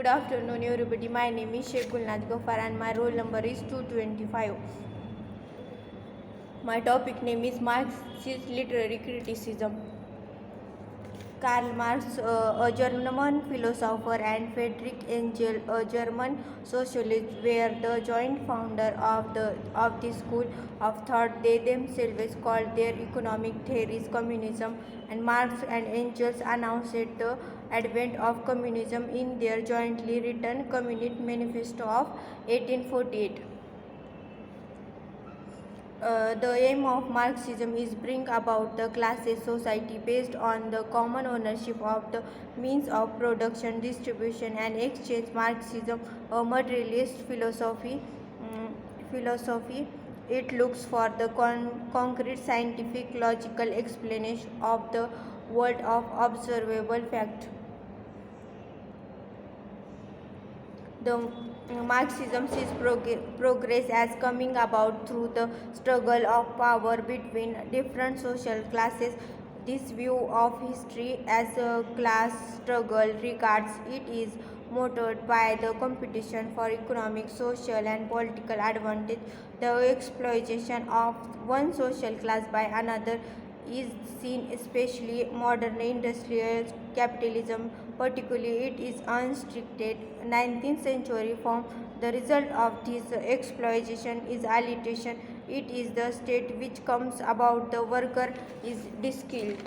Good afternoon, everybody. My name is Sheikh Gulnaz Ghaffar and my roll number is 225. My topic name is Marxist literary criticism. Karl Marx, a German philosopher, and Friedrich Engels, a German socialist, were the joint founder of the school of thought they themselves called their economic theories communism, and Marx and Engels announced the advent of communism in their jointly written Communist Manifesto of 1848. The aim of Marxism is bring about the classes society based on the common ownership of the means of production, distribution, and exchange. Marxism, a materialist philosophy, it looks for the concrete scientific logical explanation of the world of observable fact. The Marxism sees progress as coming about through the struggle of power between different social classes. This view of history as a class struggle regards it is motivated by the competition for economic, social, and political advantage. The exploitation of one social class by another is seen especially modern industrial capitalism, particularly it is unrestricted 19th century form. The result of this exploitation is alienation. It is the state which comes about the worker is skilled.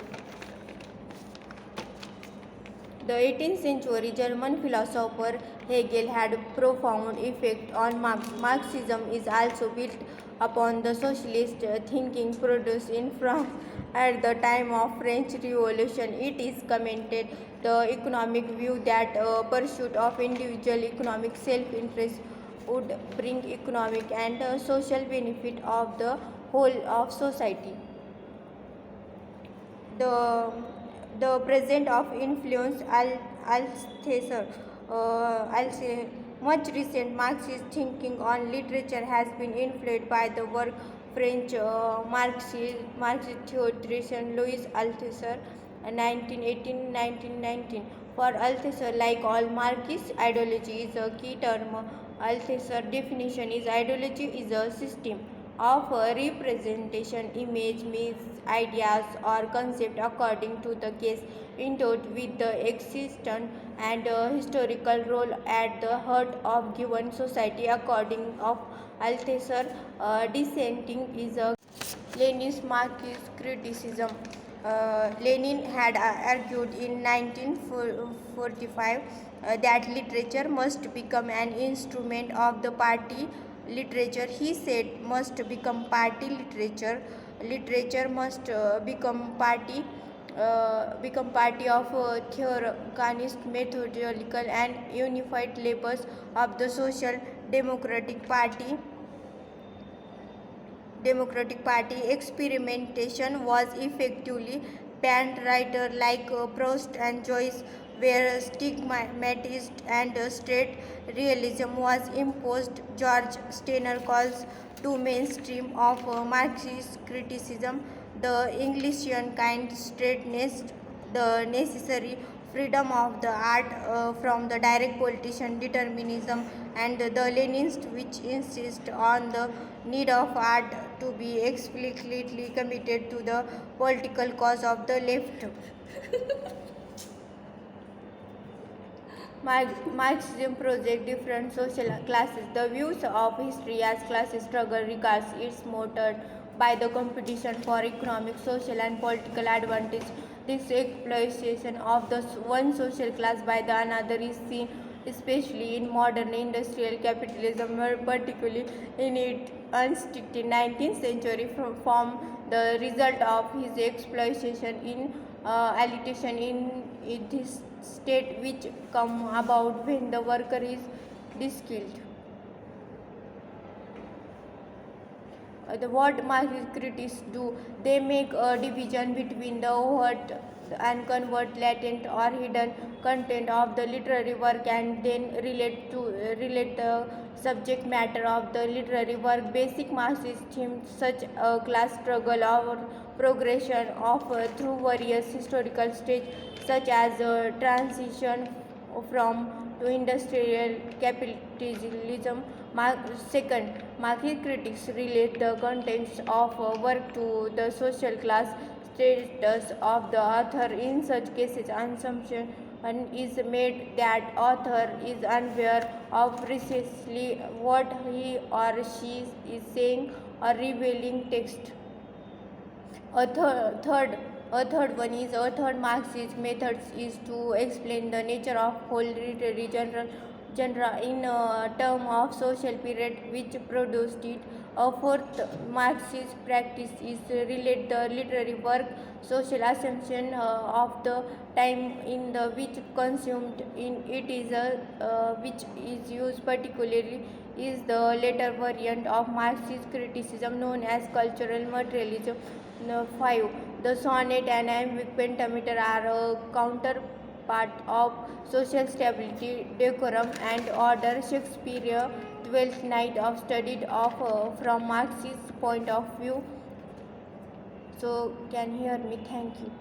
The 18th century German philosopher Hegel had a profound effect on Marx. Marxism is also built upon the socialist thinking produced in France at the time of French Revolution. It is commented the economic view that pursuit of individual economic self-interest would bring economic and social benefit of the whole of society. The the present of influence Althusser. Much recent Marxist thinking on literature has been influenced by the work French Marxist theoretician Louis Althusser 1918-1919. For Althusser, like all Marxist, ideology is a key term. Althusser definition is ideology is a system of representation, image, means, ideas, or concept according to the case endowed with the existence and historical role at the heart of given society. According of Althusser, dissenting is a Lenin's Marxist criticism. Lenin had argued in 1945 that literature must become an instrument of the party. Literature, he said, must become party literature. Literature must become party of theoretical, methodological, and unified labors of the Social Democratic Party. Experimentation was effectively banned. Writers like Proust and Joyce were stigmatized and straight realism was imposed. George Steiner calls to mainstream of Marxist criticism the Englishian kind straightness, the necessary freedom of the art from the direct politician determinism, and the Leninists which insist on the need of art to be explicitly committed to the political cause of the left. Marxism projects different social classes. The views of history as class struggle regards its motored by the competition for economic, social, and political advantage. This exploitation of the one social class by the another is seen especially in modern industrial capitalism, particularly in its unrestricted 19th century form. The result of his exploitation in alienation in this state which come about when the worker is skilled. What Marxist critics do, they make a division between the overt and convert latent or hidden content of the literary work and then relate the subject matter of the literary work. Basic Marxist themes such a class struggle or progression of through various historical stages such as transition from to industrial capitalism. Second, market critics relate the contents of work to the social class status of the author. In such cases, assumption is made that author is unaware of precisely what he or she is saying or revealing text. A third one is a third Marxist method is to explain the nature of whole literary genre in term of social period which produced it. A fourth Marxist practice is relate the literary work social assumption of the time in the which consumed in it is which is used particularly is the later variant of Marxist criticism known as cultural materialism. 5. The sonnet and iambic pentameter are a counterpart of social stability, decorum, and order. Shakespeare, Twelfth Night of studied of from Marxist point of view. So, can hear me? Thank you.